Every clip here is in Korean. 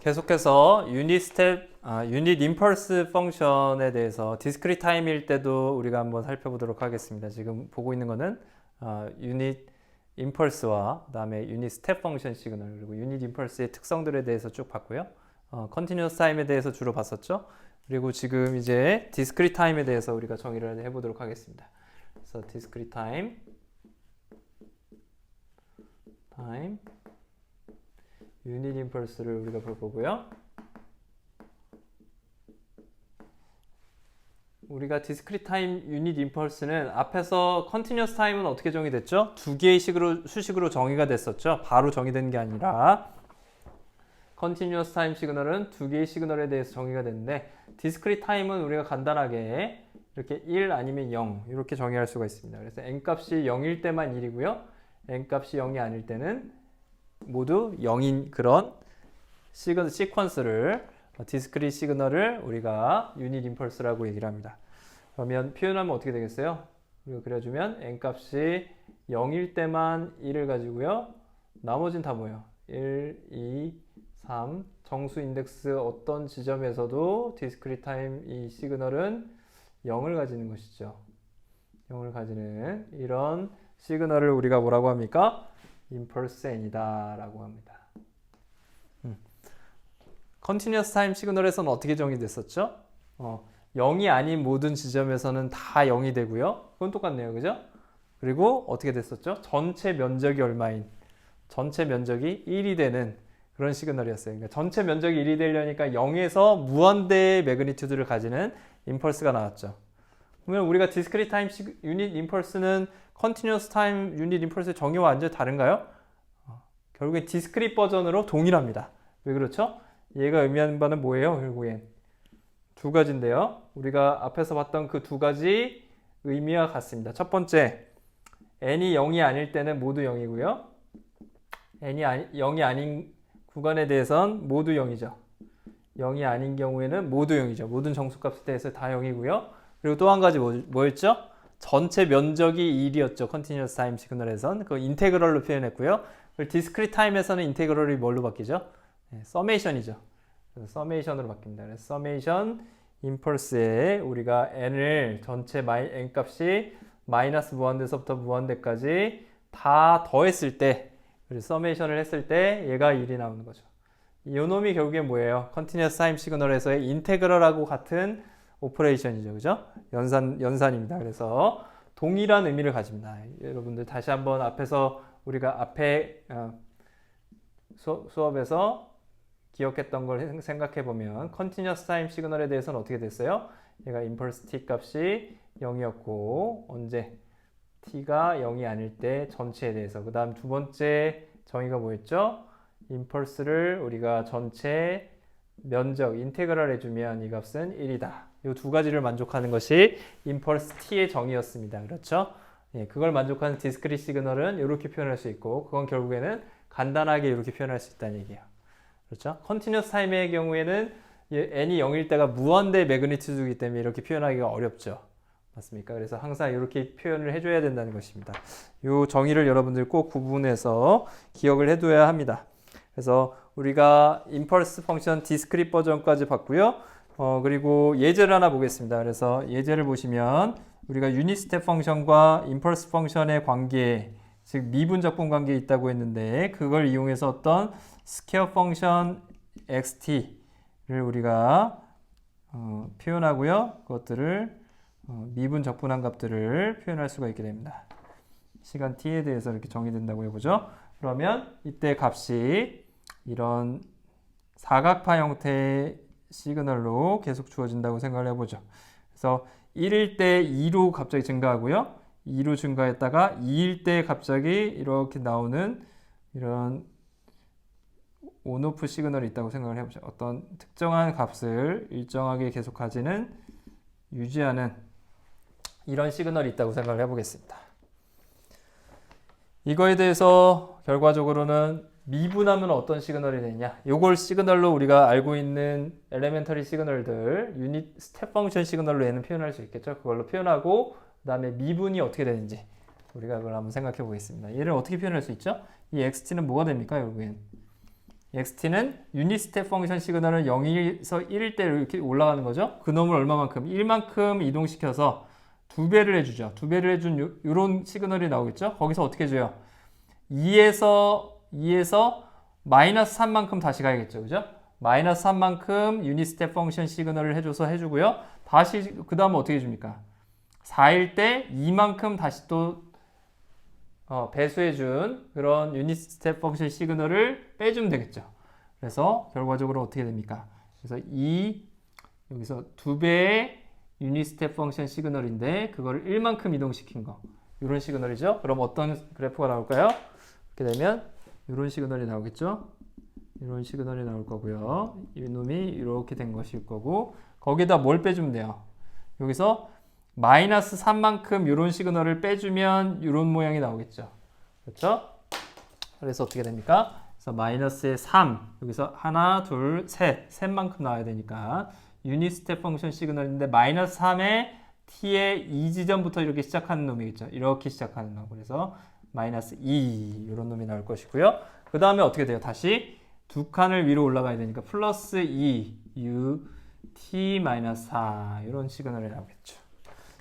계속해서 유닛 임펄스 펑션에 대해서 디스크리트 타임일 때도 우리가 한번 살펴보도록 하겠습니다. 지금 보고 있는 거는 유닛 임펄스와 그다음에 유닛 스텝 펑션 시그널 그리고 유닛 임펄스의 특성들에 대해서 쭉 봤고요. 컨티뉴어스 타임에 대해서 주로 봤었죠. 그리고 지금 이제 디스크리트 타임에 대해서 우리가 정의를 해보도록 하겠습니다. 그래서 디스크리트 타임 유닛 임펄스를 우리가 볼 거고요. 우리가 디스크리트 타임 유닛 임펄스는 앞에서 컨티뉴어스 타임은 어떻게 정의됐죠? 두 개의 수식으로 정의가 됐었죠. 바로 정의된 게 아니라 컨티뉴어스 타임 시그널은 두 개의 시그널에 대해서 정의가 됐는데 디스크리트 타임은 우리가 간단하게 이렇게 1 아니면 0 이렇게 정의할 수가 있습니다. 그래서 n값이 0일 때만 1이고요. n값이 0이 아닐 때는 모두 0인 그런 시퀀스를 디스크리트 시그널을 우리가 유닛 임펄스라고 얘기를 합니다. 그러면 표현하면 어떻게 되겠어요? 우리가 그려주면 n값이 0일 때만 1을 가지고요. 나머지는 다 뭐예요? 1, 2, 3 정수 인덱스 어떤 지점에서도 디스크리트 타임 이 시그널은 0을 가지는 것이죠. 0을 가지는 이런 시그널을 우리가 뭐라고 합니까? 임펄스 n이다 라고 합니다. 컨티뉴어스 타임 시그널에서는 어떻게 정의됐었죠? 0이 아닌 모든 지점에서는 다 0이 되고요. 그건 똑같네요. 그죠? 그리고 어떻게 됐었죠? 전체 면적이 얼마인? 전체 면적이 1이 되는 그런 시그널이었어요. 그러니까 전체 면적이 1이 되려니까 0에서 무한대의 매그니튜드를 가지는 임펄스가 나왔죠. 그러면 우리가 디스크리트 타임 유닛 임펄스는 컨티뉴어스 타임 유닛 임펄스의 정의와 완전히 다른가요? 결국엔 디스크리트 버전으로 동일합니다. 왜 그렇죠? 얘가 의미하는 바는 뭐예요? 결국엔 두 가지인데요. 우리가 앞에서 봤던 그 두 가지 의미와 같습니다. 첫 번째, n이 0이 아닐 때는 모두 0이고요. n이 0이 아닌 구간에 대해선 모두 0이죠. 0이 아닌 경우에는 모두 0이죠. 모든 정수값에 대해서 다 0이고요. 그리고 또 한 가지 뭐였죠? 전체 면적이 1이었죠. 컨티뉴어스 타임 시그널에선. 그 인테그럴로 표현했고요. 그리고 디스크리트 타임에서는 인테그럴이 뭘로 바뀌죠? 서메이션이죠. 그래서 서메이션으로 바뀝니다. 그래서 서메이션 임펄스에 우리가 n을 전체 n 값이 마이너스 무한대서부터 무한대까지 다 더했을 때 그리고 서메이션을 했을 때 얘가 1이 나오는 거죠. 이 놈이 결국에 뭐예요? 컨티뉴어스 타임 시그널에서의 인테그럴하고 같은 오퍼레이션이죠. 그죠? 연산입니다. 그래서 동일한 의미를 가집니다. 여러분들 다시 한번 앞에서 우리가 앞에 수업에서 기억했던 걸 생각해 보면 컨티뉴어스 타임 시그널에 대해서는 어떻게 됐어요? 얘가 임펄스 t 값이 0이었고 언제? t가 0이 아닐 때 전체에 대해서 그 다음 두 번째 정의가 뭐였죠? 임펄스를 우리가 전체 면적 인테그랄 해주면 이 값은 1이다. 이 두 가지를 만족하는 것이 임펄스 t의 정의였습니다. 그렇죠? 예, 그걸 만족하는 디스크리트 시그널은 이렇게 표현할 수 있고 그건 결국에는 간단하게 이렇게 표현할 수 있다는 얘기예요. 그렇죠? 컨티뉴어스 타임의 경우에는 n이 0일 때가 무한대 매그니튜드이기 때문에 이렇게 표현하기가 어렵죠. 맞습니까? 그래서 항상 이렇게 표현을 해줘야 된다는 것입니다. 이 정의를 여러분들 꼭 구분해서 기억을 해둬야 합니다. 그래서 우리가 임펄스 펑션 디스크리트 버전까지 봤고요. 그리고 예제를 하나 보겠습니다. 그래서 예제를 보시면 우리가 유닛 스텝 펑션과 임펄스 펑션의 관계, 즉 미분적분 관계에 있다고 했는데 그걸 이용해서 어떤 스퀘어 펑션 xt를 우리가 표현하고요. 그것들을 미분적분한 값들을 표현할 수가 있게 됩니다. 시간 t에 대해서 이렇게 정의된다고 해보죠. 그러면 이때 값이 이런 사각파 형태의 시그널로 계속 주어진다고 생각을 해보죠. 그래서 1일 때 2로 갑자기 증가하고요. 2로 증가했다가 2일 때 갑자기 이렇게 나오는 이런 온오프 시그널이 있다고 생각을 해보죠. 어떤 특정한 값을 일정하게 계속 가지는 유지하는 이런 시그널이 있다고 생각을 해보겠습니다. 이거에 대해서 결과적으로는 미분하면 어떤 시그널이 되냐 이걸 시그널로 우리가 알고 있는 엘레멘터리 시그널들 유닛 스텝 펑션 시그널로 얘는 표현할 수 있겠죠. 그걸로 표현하고 그 다음에 미분이 어떻게 되는지 우리가 그걸 한번 생각해 보겠습니다. 얘를 어떻게 표현할 수 있죠? 이 xt는 뭐가 됩니까? 결국엔 xt는 유닛 스텝 펑션 시그널은 0에서 1일 때 이렇게 올라가는 거죠. 그 놈을 얼마만큼? 1만큼 이동시켜서 2배를 해주죠. 2배를 해준 요런 시그널이 나오겠죠. 거기서 어떻게 해줘요? 2에서 마이너스 3만큼 다시 가야겠죠. 그죠? 마이너스 3만큼 유닛 스텝 펑션 시그널을 해주고요. 다시 그 다음에 어떻게 해줍니까? 4일 때 2만큼 다시 또 배수해준 그런 유닛 스텝 펑션 시그널을 빼주면 되겠죠. 그래서 결과적으로 어떻게 됩니까? 그래서 여기서 2배의 유닛 스텝 펑션 시그널인데 그거를 1만큼 이동시킨 거. 이런 시그널이죠. 그럼 어떤 그래프가 나올까요? 이렇게 되면 이런 시그널이 나오겠죠. 이런 시그널이 나올 거고요. 이놈이 이렇게 된 것일 거고 거기다 뭘 빼주면 돼요? 여기서 마이너스 3만큼 이런 시그널을 빼주면 이런 모양이 나오겠죠. 그렇죠? 그래서 어떻게 됩니까? 그래서 마이너스의 3 여기서 하나, 둘, 셋만큼 나와야 되니까 유닛 스텝 펑션 시그널인데 마이너스 3에 t의 2지점부터 이렇게 시작하는 놈이겠죠. 이렇게 시작하는 놈. 그래서 마이너스 2 이런 놈이 나올 것이고요. 그 다음에 어떻게 돼요? 다시 두 칸을 위로 올라가야 되니까 플러스 2 u t 마이너스 4 이런 시그널이 나오겠죠.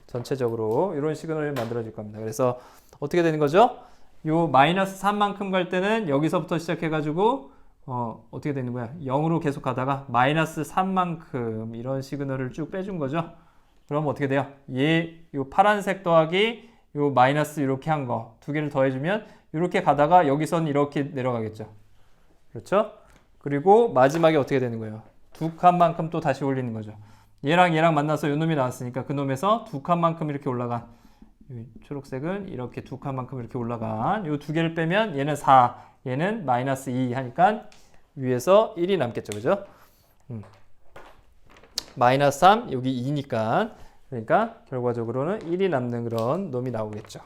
전체적으로 이런 시그널을 만들어질 겁니다. 그래서 어떻게 되는 거죠? 요 마이너스 3만큼 갈 때는 여기서부터 시작해가지고 어떻게 되는 거야? 0으로 계속 가다가 마이너스 3만큼 이런 시그널을 쭉 빼준 거죠. 그럼 어떻게 돼요? 요 파란색 더하기 요 마이너스 이렇게 한 거 두 개를 더해주면 이렇게 가다가 여기선 이렇게 내려가겠죠. 그렇죠? 그리고 마지막에 어떻게 되는 거예요? 두 칸만큼 또 다시 올리는 거죠. 얘랑 만나서 요 놈이 나왔으니까 그 놈에서 두 칸만큼 이렇게 올라간 초록색은 이렇게 두 칸만큼 이렇게 올라간 요 두 개를 빼면 얘는 4 얘는 마이너스 2 하니까 위에서 1이 남겠죠. 그죠? 마이너스 3 여기 2니까 그러니까 결과적으로는 1이 남는 그런 놈이 나오겠죠.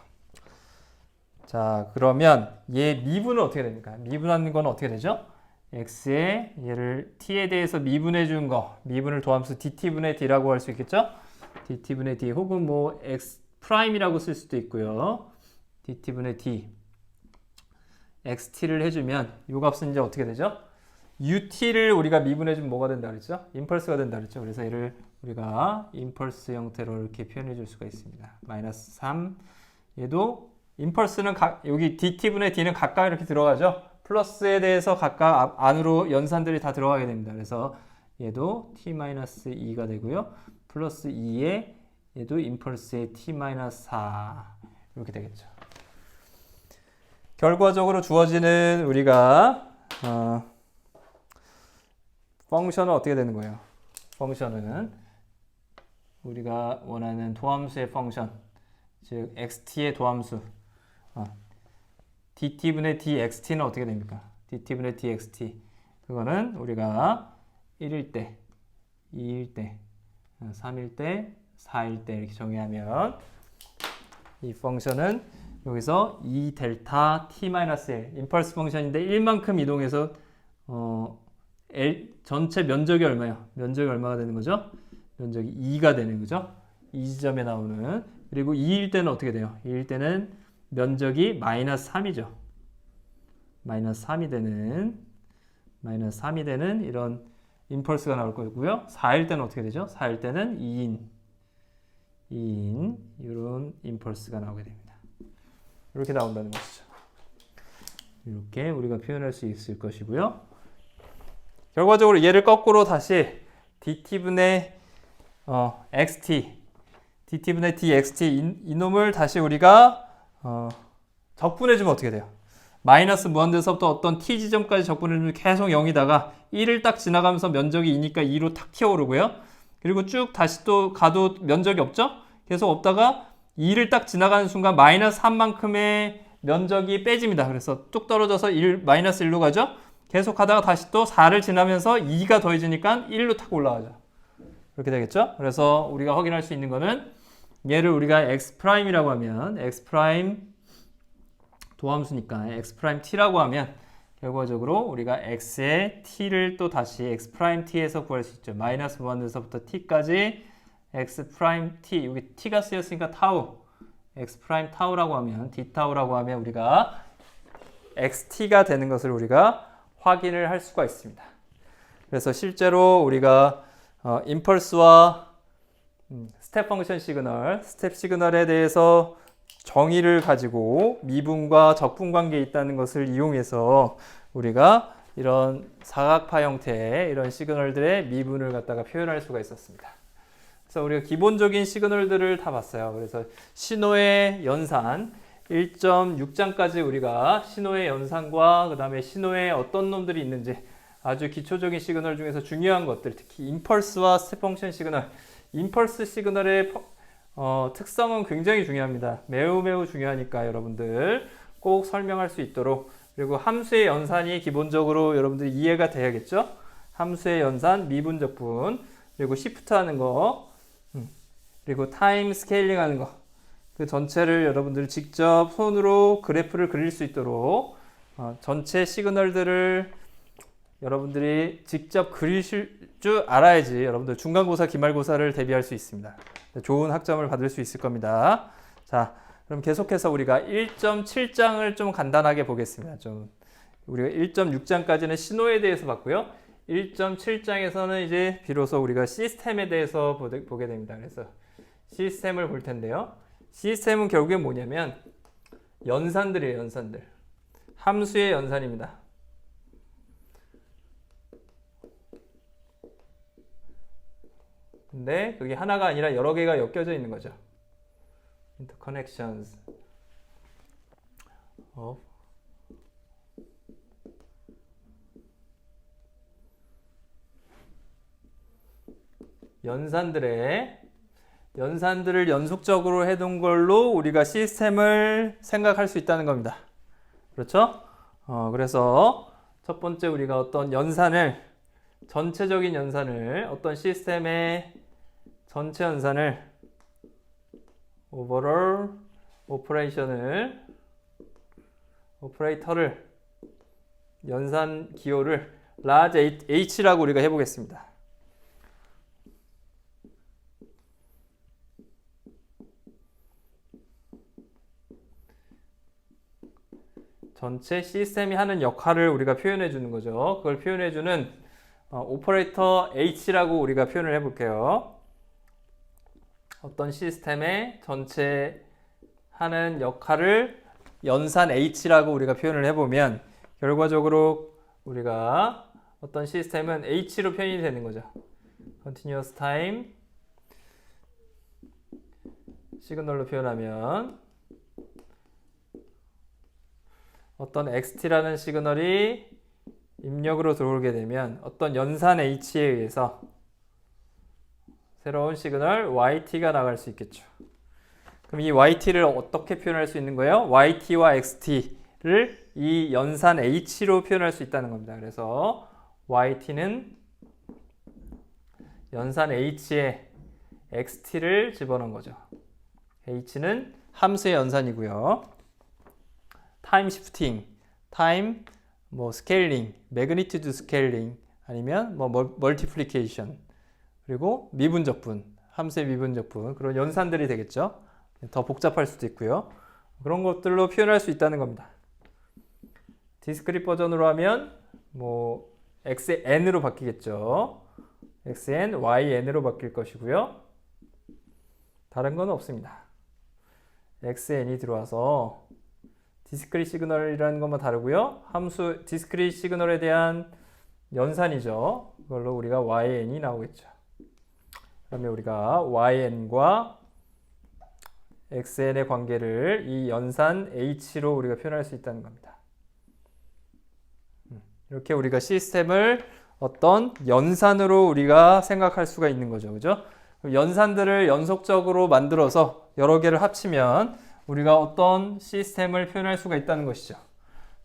자 그러면 얘 미분은 어떻게 됩니까? 미분하는 건 어떻게 되죠? x에 얘를 t에 대해서 미분해 준 거 미분을 도함수 dt분의 d라고 할 수 있겠죠? dt분의 d 혹은 뭐 x 프라임이라고 쓸 수도 있고요. dt분의 d xt를 해주면 이 값은 이제 어떻게 되죠? ut를 우리가 미분해주면 뭐가 된다 그랬죠? 임펄스가 된다 그랬죠? 그래서 얘를 우리가 임펄스 형태로 이렇게 표현해 줄 수가 있습니다. 마이너스 3 얘도 임펄스는 여기 dt분의 d는 각각 이렇게 들어가죠? 플러스에 대해서 각각 안으로 연산들이 다 들어가게 됩니다. 그래서 얘도 t-2가 되고요. 플러스 2에 얘도 임펄스의 t-4 이렇게 되겠죠. 결과적으로 주어지는 우리가 펑션은 어떻게 되는 거예요? 펑션은 우리가 원하는 도함수의 펑션 즉 xt의 도함수 dt분의 dxt는 어떻게 됩니까? dt분의 dxt 그거는 우리가 1일 때, 2일 때, 3일 때, 4일 때 이렇게 정의하면 이 펑션은 여기서 2 델타 t-1 임펄스 펑션인데 1만큼 이동해서 전체 면적이 얼마예요? 면적이 얼마가 되는 거죠? 면적이 2가 되는 거죠? 이 지점에 나오는 그리고 2일 때는 어떻게 돼요? 2일 때는 면적이 마이너스 3이죠. 마이너스 3이 되는 이런 임펄스가 나올 거고요. 4일 때는 어떻게 되죠? 4일 때는 2인 이런 임펄스가 나오게 됩니다. 이렇게 나온다는 것이죠. 이렇게 우리가 표현할 수 있을 것이고요. 결과적으로 얘를 거꾸로 다시 dt분의 dt분의 dxt 이놈을 다시 우리가 적분해주면 어떻게 돼요? 마이너스 무한대에서부터 어떤 t 지점까지 적분해주면 계속 0이다가 1을 딱 지나가면서 면적이 2니까 2로 탁 튀어오르고요. 그리고 쭉 다시 또 가도 면적이 없죠? 계속 없다가 2를 딱 지나가는 순간 마이너스 3만큼의 면적이 빼집니다. 그래서 뚝 떨어져서 마이너스 1로 가죠? 계속 가다가 다시 또 4를 지나면서 2가 더해지니까 1로 탁 올라가죠. 그렇게 되겠죠? 그래서 우리가 확인할 수 있는 거는 얘를 우리가 x'이라고 하면 x' 도함수니까 x't라고 하면 결과적으로 우리가 x의 t를 또 다시 x't에서 구할 수 있죠. 마이너스 무한대에서부터 t까지 x't 여기 t가 쓰였으니까 타우 x'타우라고 하면 d타우라고 하면 우리가 xt가 되는 것을 우리가 확인을 할 수가 있습니다. 그래서 실제로 우리가 임펄스와 스텝 펑션 시그널, 스텝 시그널에 대해서 정의를 가지고 미분과 적분 관계에 있다는 것을 이용해서 우리가 이런 사각파 형태의 이런 시그널들의 미분을 갖다가 표현할 수가 있었습니다. 그래서 우리가 기본적인 시그널들을 다 봤어요. 그래서 신호의 연산 1.6장까지 우리가 신호의 연산과 그 다음에 신호에 어떤 놈들이 있는지 아주 기초적인 시그널 중에서 중요한 것들, 특히 임펄스와 스텝 펑션 시그널, 임펄스 시그널의 특성은 굉장히 중요합니다. 매우 중요하니까 여러분들 꼭 설명할 수 있도록. 그리고 함수의 연산이 기본적으로 여러분들이 이해가 돼야겠죠? 함수의 연산, 미분적분, 그리고 시프트 하는 거, 그리고 타임 스케일링 하는 거. 그 전체를 여러분들 직접 손으로 그래프를 그릴 수 있도록 전체 시그널들을 여러분들이 직접 그리실 줄 알아야지 여러분들 중간고사, 기말고사를 대비할 수 있습니다. 좋은 학점을 받을 수 있을 겁니다. 자, 그럼 계속해서 우리가 1.7장을 좀 간단하게 보겠습니다. 우리가 1.6장까지는 신호에 대해서 봤고요. 1.7장에서는 이제 비로소 우리가 시스템에 대해서 보게 됩니다. 그래서 시스템을 볼 텐데요. 시스템은 결국에 뭐냐면 연산들이에요, 연산들. 함수의 연산입니다. 근데 그게 하나가 아니라 여러 개가 엮여져 있는 거죠. interconnections of 연산들을 연속적으로 해둔 걸로 우리가 시스템을 생각할 수 있다는 겁니다. 그렇죠? 그래서 첫 번째 우리가 어떤 연산을, 전체적인 연산을, 어떤 시스템의 전체 연산을, overall 오퍼레이터를, 연산 기호를 large H라고 우리가 해보겠습니다. 전체 시스템이 하는 역할을 우리가 표현해 주는 거죠. 그걸 표현해 주는 오퍼레이터 H라고 우리가 표현을 해 볼게요. 어떤 시스템의 전체 하는 역할을 연산 H라고 우리가 표현을 해보면 결과적으로 우리가 어떤 시스템은 H로 표현이 되는 거죠. Continuous Time 시그널로 표현하면 어떤 XT라는 시그널이 입력으로 들어오게 되면 어떤 연산 H에 의해서 새로운 시그널 YT가 나갈 수 있겠죠. 그럼 이 YT를 어떻게 표현할 수 있는 거예요? YT와 XT를 이 연산 H로 표현할 수 있다는 겁니다. 그래서 YT는 연산 H에 XT를 집어넣은 거죠. H는 함수의 연산이고요. 타임 시프팅, 타임 스케일링, 매그니튜드 스케일링, 아니면 멀티플리케이션, 그리고 미분적분, 함수의 미분적분, 그런 연산들이 되겠죠. 더 복잡할 수도 있고요. 그런 것들로 표현할 수 있다는 겁니다. 디스크릿 버전으로 하면 xn으로 바뀌겠죠. xn, yn으로 바뀔 것이고요. 다른 건 없습니다. xn이 들어와서 디스크릿 시그널이라는 것만 다르고요. 함수 디스크릿 시그널에 대한 연산이죠. 그걸로 우리가 yn이 나오겠죠. 그러면 우리가 yn과 xn의 관계를 이 연산 h로 우리가 표현할 수 있다는 겁니다. 이렇게 우리가 시스템을 어떤 연산으로 우리가 생각할 수가 있는 거죠. 그죠? 연산들을 연속적으로 만들어서 여러 개를 합치면 우리가 어떤 시스템을 표현할 수가 있다는 것이죠.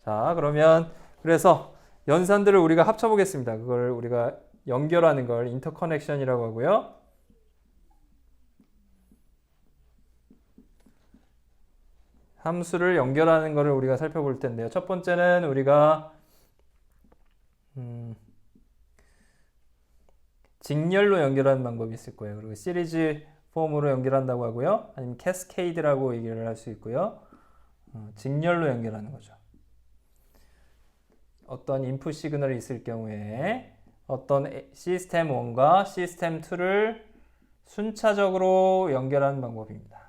자, 그러면 그래서 연산들을 우리가 합쳐보겠습니다. 그걸 우리가 연결하는 걸 인터커넥션이라고 하고요. 함수를 연결하는 것을 우리가 살펴볼 텐데요. 첫 번째는 우리가 직렬로 연결하는 방법이 있을 거예요. 그리고 시리즈 폼으로 연결한다고 하고요. 아니면 캐스케이드라고 얘기를 할 수 있고요. 직렬로 연결하는 거죠. 어떤 인풋 시그널이 있을 경우에 어떤 시스템 1과 시스템 2를 순차적으로 연결하는 방법입니다.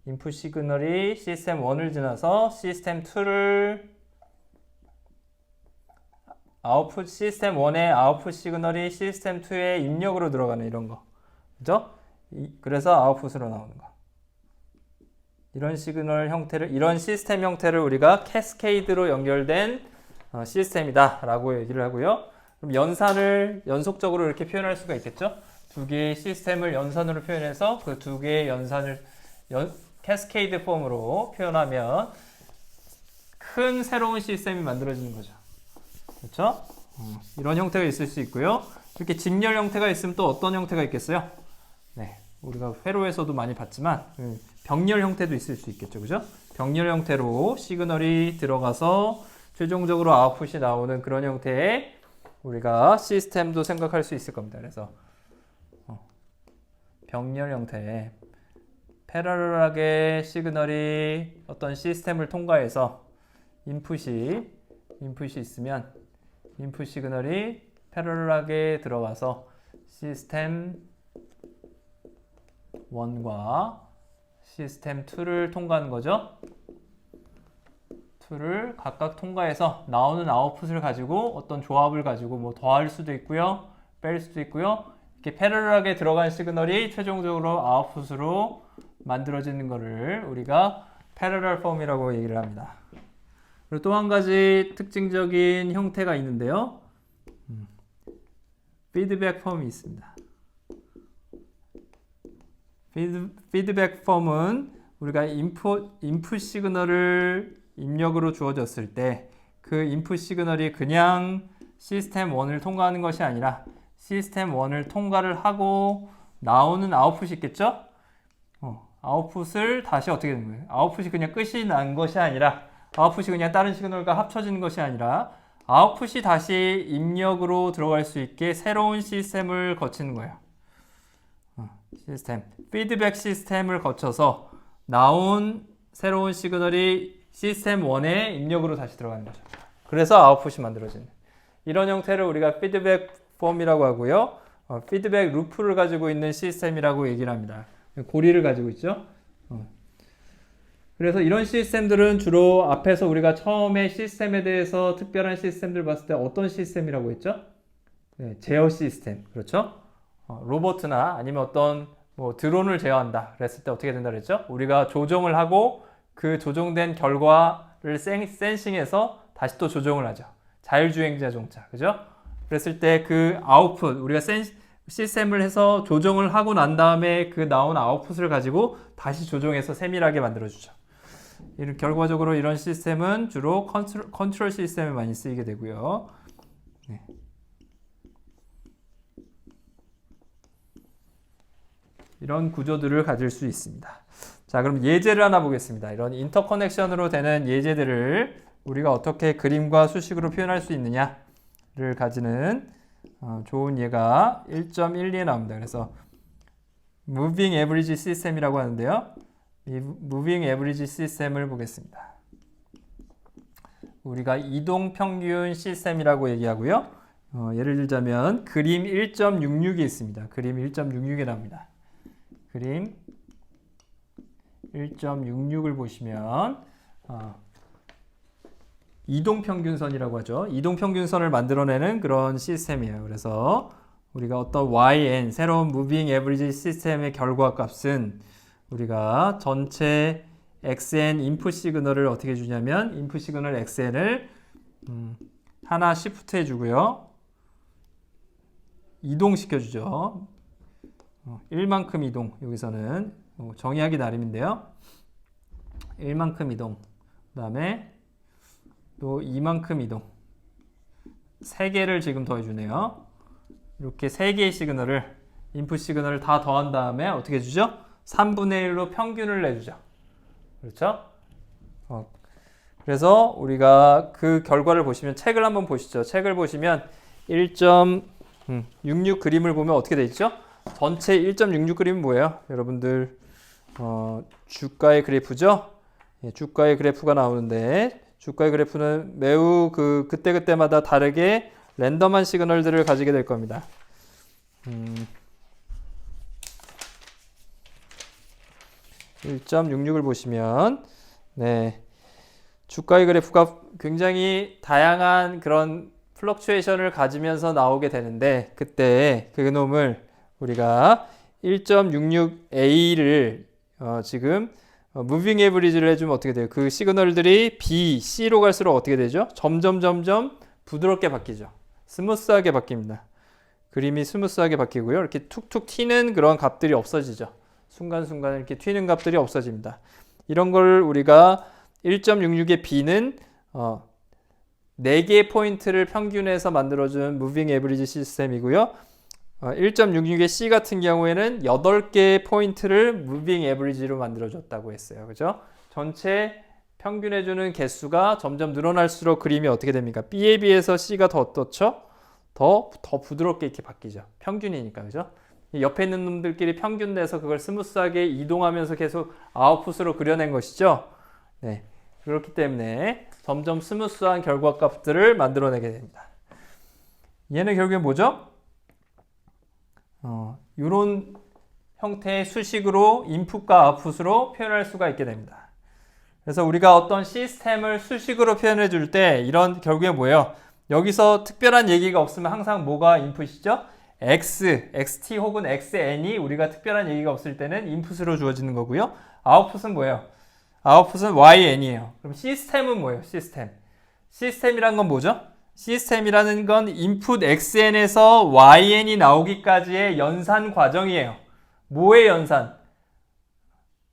인풋 시그널이 시스템 1을 지나서 시스템 2를 아웃풋 시스템 1의 아웃풋 시그널이 시스템 2의 입력으로 들어가는 이런 거. 그죠? 그래서 아웃풋으로 나오는 거. 이런 시그널 형태를, 이런 시스템 형태를 우리가 캐스케이드로 연결된 시스템이다 라고 얘기를 하고요. 그럼 연산을 연속적으로 이렇게 표현할 수가 있겠죠? 두 개의 시스템을 연산으로 표현해서 그 두 개의 연산을 캐스케이드 폼으로 표현하면 큰 새로운 시스템이 만들어지는 거죠. 그렇죠? 이런 형태가 있을 수 있고요. 이렇게 직렬 형태가 있으면 또 어떤 형태가 있겠어요? 네, 우리가 회로에서도 많이 봤지만 병렬 형태도 있을 수 있겠죠. 그죠? 병렬 형태로 시그널이 들어가서 최종적으로 아웃풋이 나오는 그런 형태의 우리가 시스템도 생각할 수 있을 겁니다. 그래서 병렬 형태, 패러럴하게 시그널이 어떤 시스템을 통과해서 인풋이 있으면 인풋 시그널이 패러럴하게 들어가서 시스템 1과 시스템 2를 통과하는 거죠. 2를 각각 통과해서 나오는 아웃풋을 가지고 어떤 조합을 가지고 뭐 더할 수도 있고요. 뺄 수도 있고요. 이렇게 패러럴하게 들어간 시그널이 최종적으로 아웃풋으로 만들어지는 것을 우리가 패러럴 폼이라고 얘기를 합니다. 그리고 또 한 가지 특징적인 형태가 있는데요. 피드백 폼이 있습니다. 피드백 폼은 우리가 인풋 시그널을 입력으로 주어졌을 때 그 인풋 시그널이 그냥 시스템 1을 통과하는 것이 아니라 시스템 1을 통과를 하고 나오는 아웃풋이 있겠죠? 아웃풋을 다시 어떻게 되는 거예요? 아웃풋이 그냥 끝이 난 것이 아니라 아웃풋이 그냥 다른 시그널과 합쳐지는 것이 아니라 아웃풋이 다시 입력으로 들어갈 수 있게 새로운 시스템을 거치는 거예요. 시스템, 피드백 시스템을 거쳐서 나온 새로운 시그널이 시스템 1의 입력으로 다시 들어가는 거죠. 그래서 아웃풋이 만들어지는 이런 형태를 우리가 피드백 폼이라고 하고요. 피드백 루프를 가지고 있는 시스템이라고 얘기를 합니다. 고리를 가지고 있죠. 그래서 이런 시스템들은 주로 앞에서 우리가 처음에 시스템에 대해서 특별한 시스템들 봤을 때 어떤 시스템이라고 했죠? 네, 제어 시스템. 그렇죠? 로봇이나 아니면 어떤 뭐 드론을 제어한다 그랬을 때 어떻게 된다 그랬죠? 우리가 조종을 하고 그 조종된 결과를 센싱해서 다시 또 조종을 하죠. 자율주행자 자동차. 그죠? 그랬을 때 그 아웃풋, 우리가 시스템을 해서 조정을 하고 난 다음에 그 나온 아웃풋을 가지고 다시 조정해서 세밀하게 만들어주죠. 결과적으로 이런 시스템은 주로 컨트롤 시스템에 많이 쓰이게 되고요. 네. 이런 구조들을 가질 수 있습니다. 자, 그럼 예제를 하나 보겠습니다. 이런 인터커넥션으로 되는 예제들을 우리가 어떻게 그림과 수식으로 표현할 수 있느냐를 가지는 좋은 예가 1.12에 나옵니다. 그래서 Moving Average System이라고 하는데요. 이 Moving Average System을 보겠습니다. 우리가 이동 평균 시스템이라고 얘기하고요. 예를 들자면 그림 1.66이 있습니다. 그림 1.66에 나옵니다. 그림 1.66을 보시면 이동평균선이라고 하죠. 이동평균선을 만들어내는 그런 시스템이에요. 그래서 우리가 어떤 YN, 새로운 Moving Average 시스템의 결과값은 우리가 전체 XN 인풋 시그널을 어떻게 주냐면 인풋 시그널 XN을 하나 시프트 해주고요. 이동시켜주죠. 1만큼 이동, 여기서는 정의하기 나름인데요. 1만큼 이동, 그 다음에 또 2만큼 이동, 3개를 지금 더해주네요. 이렇게 3개의 시그널을, 인풋 시그널을 다 더한 다음에 어떻게 해주죠? 3분의 1로 평균을 내주죠. 그렇죠? 그래서 우리가 그 결과를 보시면 책을 한번 보시죠. 책을 보시면 1.66 그림을 보면 어떻게 돼 있죠? 전체 1.66 그림은 뭐예요? 여러분들 주가의 그래프죠? 예, 주가의 그래프가 나오는데 주가의 그래프는 매우 그때그때마다 다르게 랜덤한 시그널들을 가지게 될 겁니다. 1.66을 보시면 네, 주가의 그래프가 굉장히 다양한 그런 플럭추에이션을 가지면서 나오게 되는데 그때 그 놈을 우리가 1.66A를 지금 무빙 에브리지를 해주면 어떻게 돼요? 그 시그널들이 B, C로 갈수록 어떻게 되죠? 점점 부드럽게 바뀌죠. 스무스하게 바뀝니다. 그림이 스무스하게 바뀌고요. 이렇게 툭툭 튀는 그런 값들이 없어지죠. 순간순간 이렇게 튀는 값들이 없어집니다. 이런 걸 우리가 1.66의 B는 4개의 포인트를 평균해서 만들어준 무빙 에브리지 시스템이고요. 1.66의 C 같은 경우에는 8개의 포인트를 무빙 에브리지로 만들어줬다고 했어요. 그죠? 전체 평균해주는 개수가 점점 늘어날수록 그림이 어떻게 됩니까? B에 비해서 C가 더 어떻죠? 더 부드럽게 이렇게 바뀌죠. 평균이니까. 그죠? 옆에 있는 놈들끼리 평균 내서 그걸 스무스하게 이동하면서 계속 아웃풋으로 그려낸 것이죠. 네. 그렇기 때문에 점점 스무스한 결과값들을 만들어내게 됩니다. 얘는 결국에 뭐죠? 이런 형태의 수식으로 인풋과 아웃풋으로 표현할 수가 있게 됩니다. 그래서 우리가 어떤 시스템을 수식으로 표현해 줄 때 이런 결국에 뭐예요? 여기서 특별한 얘기가 없으면 항상 뭐가 인풋이죠? xt 혹은 xn이 우리가 특별한 얘기가 없을 때는 인풋으로 주어지는 거고요. 아웃풋은 뭐예요? 아웃풋은 yn이에요. 그럼 시스템은 뭐예요? 시스템이란 건 뭐죠? 시스템이라는 건 인풋 xn에서 yn이 나오기까지의 연산 과정이에요. 뭐의 연산?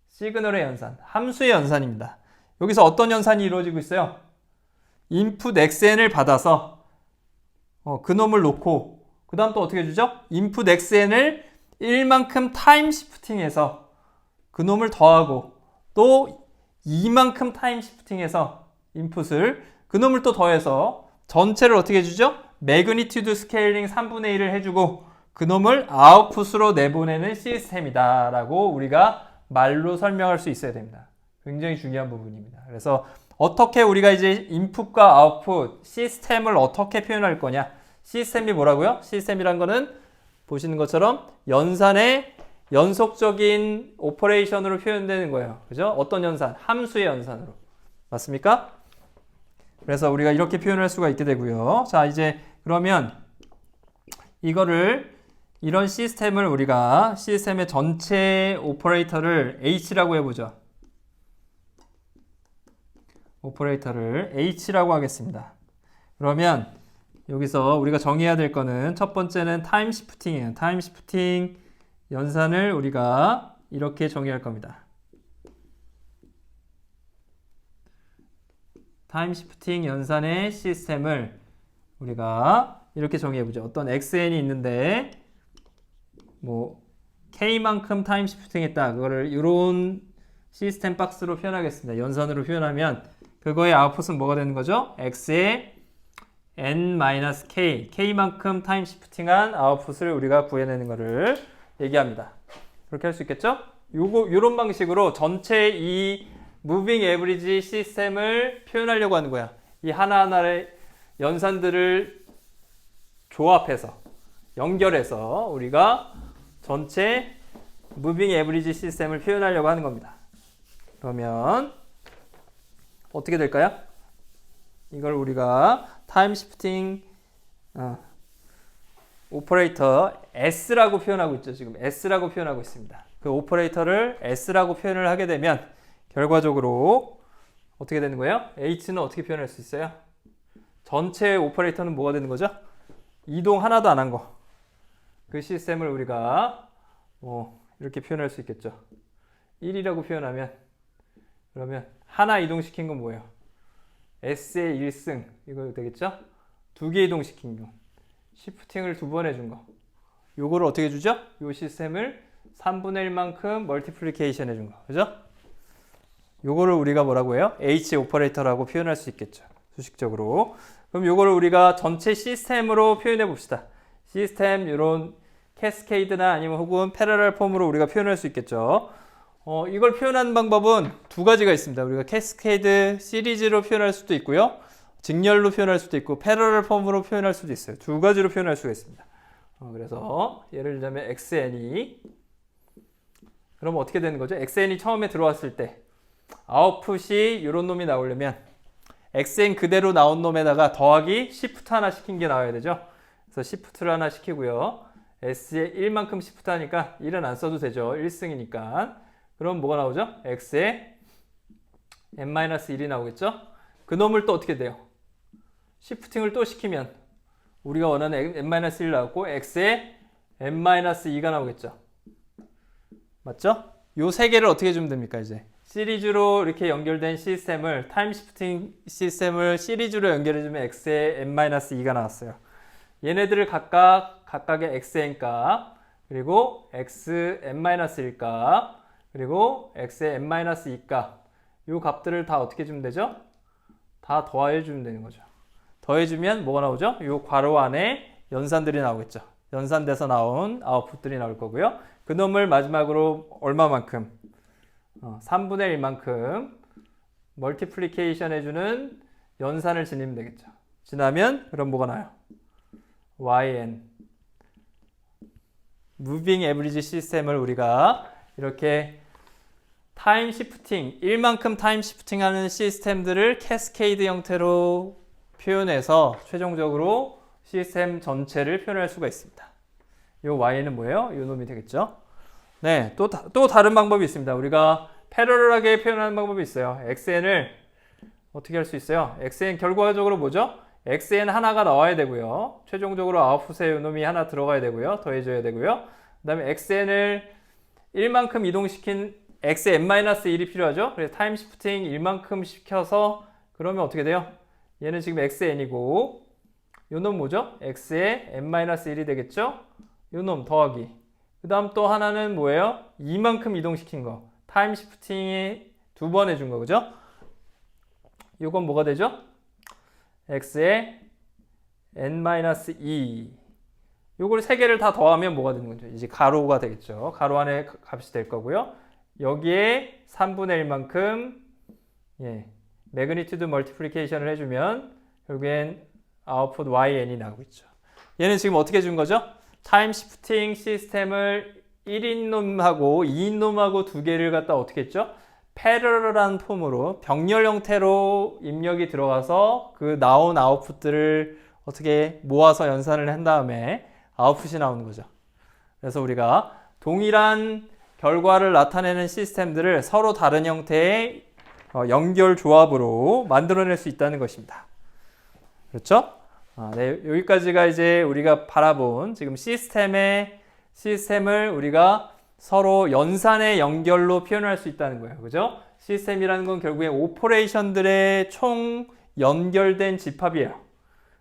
시그널의 연산, 함수의 연산입니다. 여기서 어떤 연산이 이루어지고 있어요? 인풋 xn을 받아서 그놈을 놓고 그 다음 또 어떻게 해주죠? 인풋 xn을 1만큼 타임 시프팅해서 그놈을 더하고 또 2만큼 타임 시프팅해서 인풋을 그놈을 또 더해서 전체를 어떻게 해주죠? 매그니튜드 스케일링 3분의 1을 해주고 그놈을 아웃풋으로 내보내는 시스템이다 라고 우리가 말로 설명할 수 있어야 됩니다. 굉장히 중요한 부분입니다. 그래서 어떻게 우리가 이제 인풋과 아웃풋 시스템을 어떻게 표현할 거냐? 시스템이 뭐라고요? 시스템이란 거는 보시는 것처럼 연산의 연속적인 오퍼레이션으로 표현되는 거예요. 그죠? 어떤 연산? 함수의 연산으로. 맞습니까? 그래서 우리가 이렇게 표현할 수가 있게 되고요. 자, 이제 그러면 이런 시스템을 우리가 시스템의 전체 오퍼레이터를 H라고 해보죠. 오퍼레이터를 H라고 하겠습니다. 그러면 여기서 우리가 정의해야 될 거는 첫 번째는 타임 시프팅이에요. 타임 시프팅 연산을 우리가 이렇게 정의할 겁니다. 타임 시프팅 연산의 시스템을 우리가 이렇게 정의해보죠. 어떤 xn이 있는데 뭐 k만큼 타임 시프팅 했다. 그거를 이런 시스템 박스로 표현하겠습니다. 연산으로 표현하면 그거의 아웃풋은 뭐가 되는 거죠? x의 n-k, k만큼 타임 시프팅한 아웃풋을 우리가 구해내는 것을 얘기합니다. 그렇게 할 수 있겠죠? 요런 방식으로 전체 이 무빙 에브리지 시스템을 표현하려고 하는 거야. 이 하나하나의 연산들을 조합해서 연결해서 우리가 전체 무빙 에브리지 시스템을 표현하려고 하는 겁니다. 그러면 어떻게 될까요? 이걸 우리가 타임 시프팅 오퍼레이터 S라고 표현하고 있죠. 지금 S라고 표현하고 있습니다. 그 오퍼레이터를 S라고 표현을 하게 되면 결과적으로 어떻게 되는 거예요? H는 어떻게 표현할 수 있어요? 전체 오퍼레이터는 뭐가 되는 거죠? 이동 하나도 안 한 거. 그 시스템을 우리가 이렇게 표현할 수 있겠죠. 1이라고 표현하면 그러면 하나 이동시킨 건 뭐예요? S의 1승 이거 되겠죠? 2개 이동시킨 거. 시프팅을 2번 해준 거. 요거를 어떻게 해주죠? 요 시스템을 3분의 1만큼 멀티플리케이션 해준 거. 그죠? 요거를 우리가 뭐라고 해요? H 오퍼레이터라고 표현할 수 있겠죠. 수식적으로. 그럼 요거를 우리가 전체 시스템으로 표현해 봅시다. 시스템 요런 캐스케이드나 아니면 혹은 패러럴 폼으로 우리가 표현할 수 있겠죠. 이걸 표현하는 방법은 두 가지가 있습니다. 우리가 캐스케이드 시리즈로 표현할 수도 있고요. 직렬로 표현할 수도 있고 패러럴 폼으로 표현할 수도 있어요. 두 가지로 표현할 수가 있습니다. 그래서 예를 들자면 xn이 그러면 어떻게 되는 거죠? xn이 처음에 들어왔을 때 아웃풋이 이런 놈이 나오려면 xn 그대로 나온 놈에다가 더하기 시프트 하나 시킨 게 나와야 되죠. 그래서 시프트를 하나 시키고요. s에 1만큼 시프트 하니까 1은 안 써도 되죠. 1승이니까. 그럼 뭐가 나오죠? x에 n-1이 나오겠죠? 그 놈을 또 어떻게 돼요? 시프팅을 또 시키면 우리가 원하는 n-1 나왔고 x에 n-2가 나오겠죠. 맞죠? 요 세 개를 어떻게 주면 됩니까? 이제 시리즈로 이렇게 연결된 시스템을 타임 시프팅 시스템을 시리즈로 연결해 주면 x에 n-2가 나왔어요. 얘네들을 각각의 xn 값 그리고 xn-1 값 그리고 x의 n-2 값 요 값들을 다 어떻게 주면 되죠? 다 더해 주면 되는 거죠. 더해주면 뭐가 나오죠? 요 괄호 안에 연산들이 나오겠죠. 연산돼서 나온 아웃풋들이 나올 거고요. 그 놈을 마지막으로 얼마만큼? 3분의 1만큼 멀티플리케이션 해주는 연산을 지니면 되겠죠. 지나면 그럼 뭐가 나요? yn 무빙 에브리지 시스템을 우리가 이렇게 타임 시프팅 1만큼 타임 시프팅 하는 시스템들을 캐스케이드 형태로 표현해서 최종적으로 시스템 전체를 표현할 수가 있습니다. 요 y는 뭐예요? 요 놈이 되겠죠. 네, 또 다른 방법이 있습니다. 우리가 패러럴하게 표현하는 방법이 있어요. xn을 어떻게 할 수 있어요? xn 결과적으로 뭐죠? xn 하나가 나와야 되고요. 최종적으로 아웃풋에 요 놈이 하나 들어가야 되고요. 더해줘야 되고요. 그 다음에 xn을 1만큼 이동시킨 x의 n-1이 필요하죠. 그래서 타임 시프팅 1만큼 시켜서 그러면 어떻게 돼요? 얘는 지금 xn이고 요 놈 뭐죠? x의 n-1이 되겠죠? 요 놈 더하기 그 다음 또 하나는 뭐예요? 2만큼 이동시킨 거 타임 시프팅이 두 번 해준 거 그죠? 요건 뭐가 되죠? x의 n-2 요걸 세 개를 다 더하면 뭐가 되는 거죠? 이제 가로가 되겠죠. 가로 안에 값이 될 거고요. 여기에 3분의 1만큼 매그니튜드 멀티플리케이션을 해주면 결국엔 아웃풋 YN이 나오고 있죠. 얘는 지금 어떻게 준 거죠? 타임 시프팅 시스템을 1인 놈하고 2인 놈하고 두 개를 갖다 어떻게 했죠? 패러럴한 폼으로 병렬 형태로 입력이 들어가서 그 나온 아웃풋들을 어떻게 모아서 연산을 한 다음에 아웃풋이 나오는 거죠. 그래서 우리가 동일한 결과를 나타내는 시스템들을 서로 다른 형태의 연결 조합으로 만들어낼 수 있다는 것입니다. 그렇죠? 네, 여기까지가 이제 우리가 바라본 지금 시스템을 우리가 서로 연산의 연결로 표현할 수 있다는 거예요. 그죠? 시스템이라는 건 결국에 오퍼레이션들의 총 연결된 집합이에요.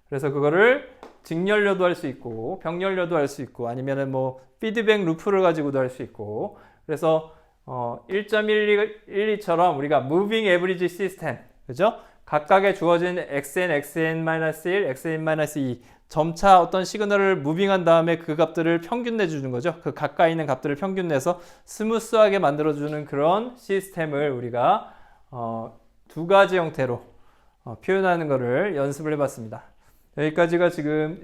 그래서 그거를 직렬료도 할 수 있고 병렬료도 할 수 있고 아니면은 뭐 피드백 루프를 가지고도 할 수 있고 그래서 1.12처럼 우리가 무빙 에브리지 시스템 그죠? 각각의 주어진 xn, xn-1, xn-2 점차 어떤 시그널을 무빙한 다음에 그 값들을 평균 내주는 거죠. 그 가까이 있는 값들을 평균 내서 스무스하게 만들어주는 그런 시스템을 우리가 두 가지 형태로 표현하는 것을 연습을 해봤습니다. 여기까지가 지금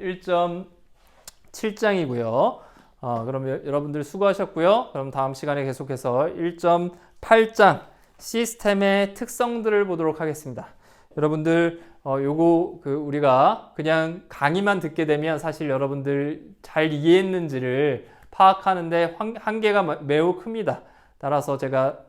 1.7장이고요. 그럼 여러분들 수고하셨고요. 그럼 다음 시간에 계속해서 1.8장 시스템의 특성들을 보도록 하겠습니다. 여러분들 요거 우리가 그냥 강의만 듣게 되면 사실 여러분들 잘 이해했는지를 파악하는데 한계가 매우 큽니다. 따라서 제가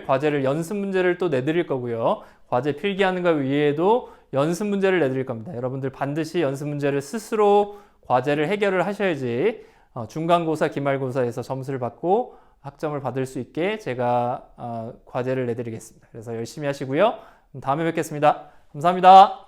과제를 연습 문제를 또 내드릴 거고요. 과제 필기하는 것 외에도 연습 문제를 내드릴 겁니다. 여러분들 반드시 연습 문제를 스스로 과제를 해결을 하셔야지 중간고사, 기말고사에서 점수를 받고 학점을 받을 수 있게 제가 과제를 내드리겠습니다. 그래서 열심히 하시고요. 다음에 뵙겠습니다. 감사합니다.